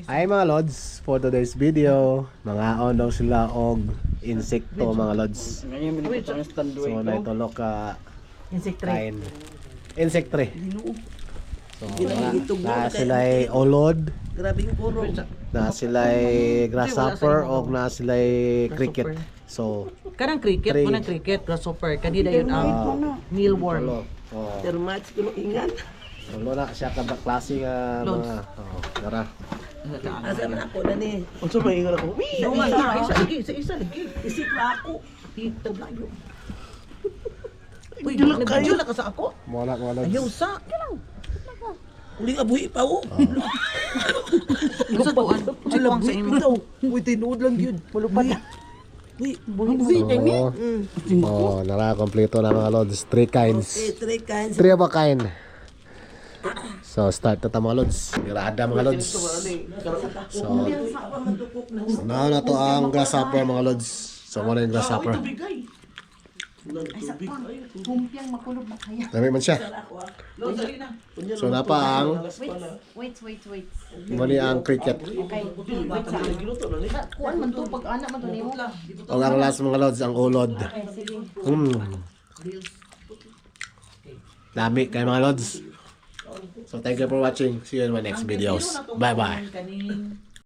Ay mga lods, for today's video, mga on daw sila og insekto mga lods. So na ito ka kain. Insektre. So na sila ay olod, Grabe yung puro. na sila ay grasshopper o na sila ay cricket. So Kanang cricket, Three. munang cricket, grasshopper, kanina yun ang mealworm. oh, Termats ko ingan. wala na siya ka klase nga mga tara. Asa man ako na ni. Unsa ba ingon ako? Duman, isa lagi. Isip na ako. Hitag layo. Uy, nag-video na ka sa ako? Wala mga Ayaw lods. sa. Uli ka buhi pa o. Gusto to, sila sa imo. Uy, tinuod lang yun. Malupad. Uy, Oh, nara kompleto na mga lods. 3 kinds. three kinds. 3 of a kind. So start na ta mga lods. Grada mga lods. So na to ang grasshopper mga lods. So mo na yung grasshopper. Kumpiang makulog na kaya. Dami man siya. So na pa ang Wait. mo ni ang cricket. Okay. Wait sa kuan man to pag anak man to nimo. O ang last mga lods ang ulod. Okay, sige. Dami kay mga lods. So thank you for watching. See you in my next videos. Bye bye. Kaning